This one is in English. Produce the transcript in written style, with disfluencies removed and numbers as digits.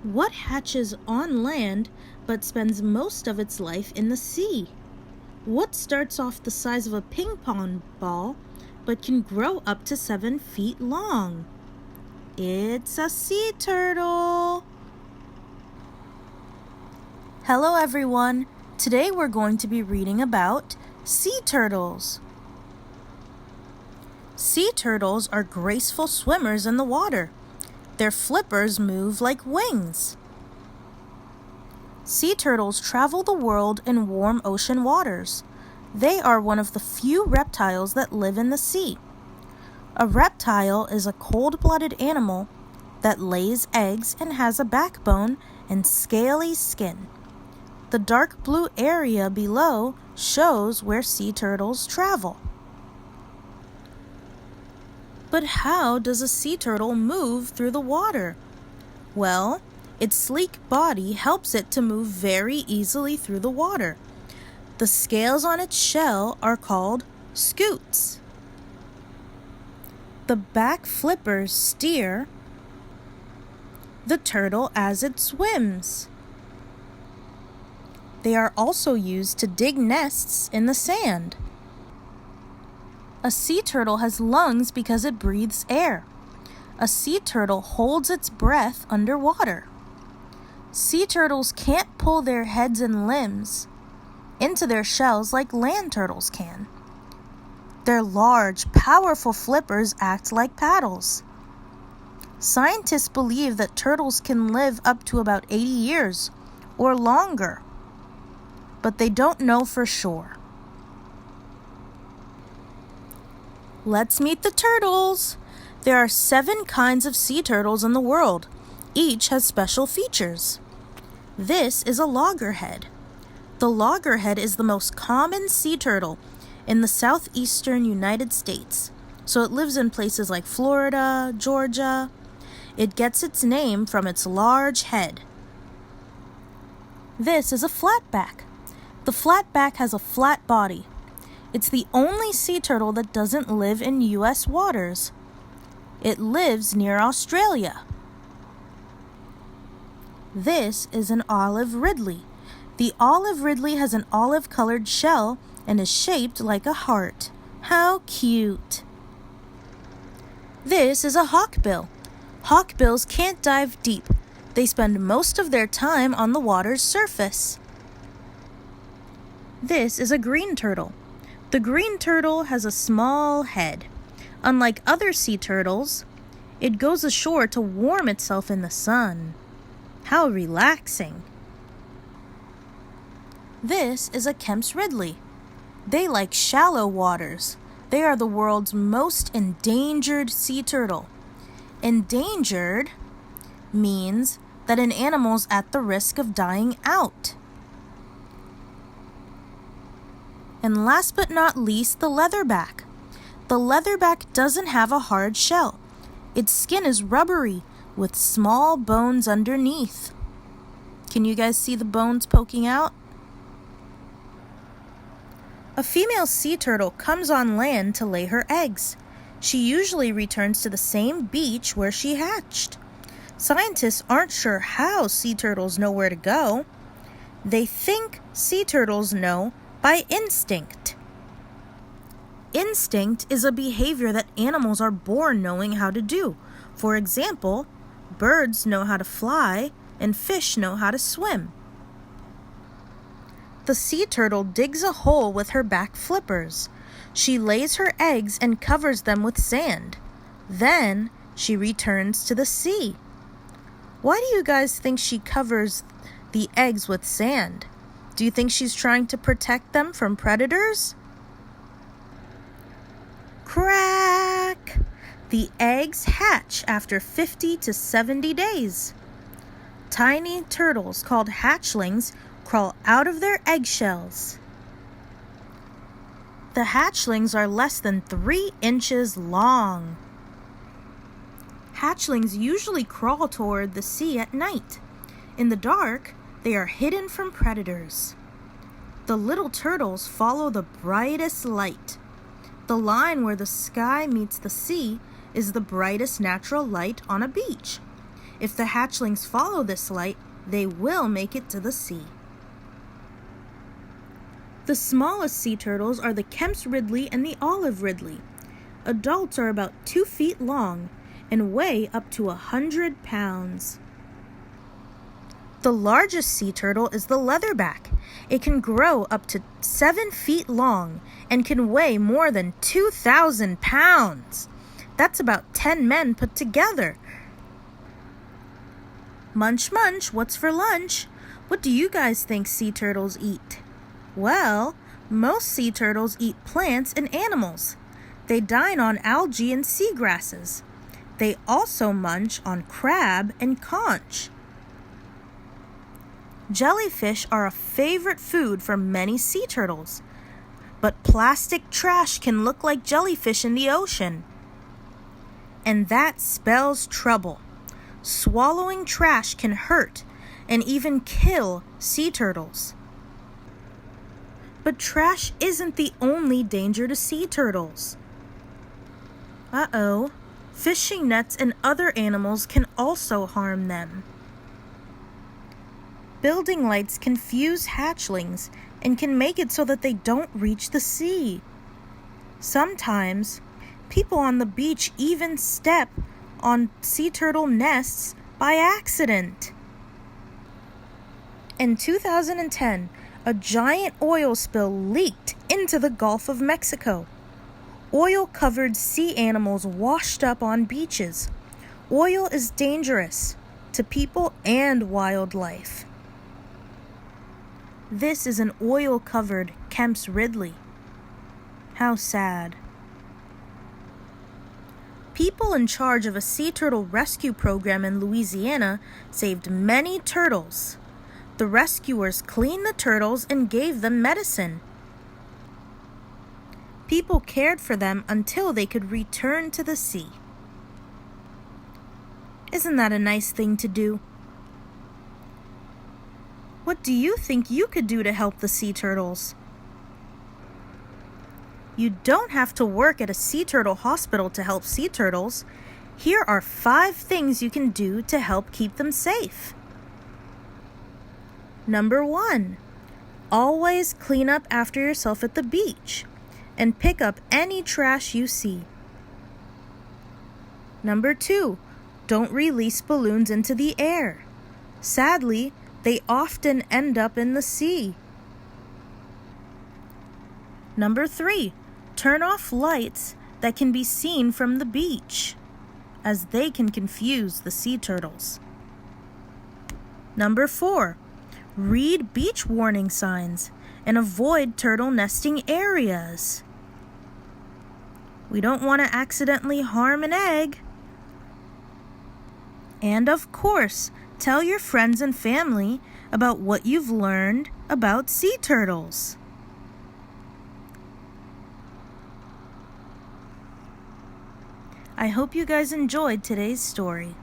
What hatches on land but spends most of its life in the sea? What starts off the size of a ping pong ball but can grow up to 7 feet long? It's a sea turtle! Hello everyone! Today we're going to be reading about sea turtles. Sea turtles are graceful swimmers in the water. Their flippers move like wings. Sea turtles travel the world in warm ocean waters. They are one of the few reptiles that live in the sea. A reptile is a cold-blooded animal that lays eggs and has a backbone and scaly skin. The dark blue area below shows where sea turtles travel. But how does a sea turtle move through the water? Well, its sleek body helps it to move very easily through the water. The scales on its shell are called scutes. The back flippers steer the turtle as it swims. They are also used to dig nests in the sand. A sea turtle has lungs because it breathes air. A sea turtle holds its breath underwater. Sea turtles can't pull their heads and limbs into their shells like land turtles can. Their large, powerful flippers act like paddles. Scientists believe that turtles can live up to about 80 years or longer, but they don't know for sure. Let's meet the turtles. There are 7 kinds of sea turtles in the world. Each has special features. This is a loggerhead. The loggerhead is the most common sea turtle in the southeastern United States, so it lives in places like Florida, Georgia. It gets its name from its large head. This is a flatback. The flatback has a flat body. It's the only sea turtle that doesn't live in U.S. waters. It lives near Australia. This is an olive ridley. The olive ridley has an olive-colored shell and is shaped like a heart. How cute! This is a hawkbill. Hawkbills can't dive deep. They spend most of their time on the water's surface. This is a green turtle. The green turtle has a small head. Unlike other sea turtles, it goes ashore to warm itself in the sun. How relaxing! This is a Kemp's Ridley. They like shallow waters. They are the world's most endangered sea turtle. Endangered means that an animal's at the risk of dying out. And last but not least, the leatherback. The leatherback doesn't have a hard shell. Its skin is rubbery with small bones underneath. Can you guys see the bones poking out? A female sea turtle comes on land to lay her eggs. She usually returns to the same beach where she hatched. Scientists aren't sure how sea turtles know where to go. They think sea turtles know by instinct. Instinct is a behavior that animals are born knowing how to do. For example, birds know how to fly and fish know how to swim. The sea turtle digs a hole with her back flippers. She lays her eggs and covers them with sand. Then she returns to the sea. Why do you guys think she covers the eggs with sand? Do you think she's trying to protect them from predators? Crack! The eggs hatch after 50 to 70 days. Tiny turtles called hatchlings crawl out of their eggshells. The hatchlings are less than 3 inches long. Hatchlings usually crawl toward the sea at night. In the dark, they are hidden from predators. The little turtles follow the brightest light. The line where the sky meets the sea is the brightest natural light on a beach. If the hatchlings follow this light, they will make it to the sea. The smallest sea turtles are the Kemp's Ridley and the Olive Ridley. Adults are about 2 feet long and weigh up to 100 pounds. The largest sea turtle is the leatherback. It can grow up to 7 feet long and can weigh more than 2,000 pounds. That's about 10 men put together. Munch, munch, what's for lunch? What do you guys think sea turtles eat? Well, most sea turtles eat plants and animals. They dine on algae and seagrasses. They also munch on crab and conch. Jellyfish are a favorite food for many sea turtles, but plastic trash can look like jellyfish in the ocean. And that spells trouble. Swallowing trash can hurt and even kill sea turtles. But trash isn't the only danger to sea turtles. Uh-oh, fishing nets and other animals can also harm them. Building lights confuse hatchlings and can make it so that they don't reach the sea. Sometimes, people on the beach even step on sea turtle nests by accident. In 2010, a giant oil spill leaked into the Gulf of Mexico. Oil-covered sea animals washed up on beaches. Oil is dangerous to people and wildlife. This is an oil-covered Kemp's Ridley. How sad. People in charge of a sea turtle rescue program in Louisiana saved many turtles. The rescuers cleaned the turtles and gave them medicine. People cared for them until they could return to the sea. Isn't that a nice thing to do? What do you think you could do to help the sea turtles? You don't have to work at a sea turtle hospital to help sea turtles. Here are 5 things you can do to help keep them safe. Number 1, always clean up after yourself at the beach and pick up any trash you see. Number 2, don't release balloons into the air. Sadly, they often end up in the sea. Number 3, turn off lights that can be seen from the beach, as they can confuse the sea turtles. Number 4, read beach warning signs and avoid turtle nesting areas. We don't want to accidentally harm an egg. And of course, tell your friends and family about what you've learned about sea turtles. I hope you guys enjoyed today's story.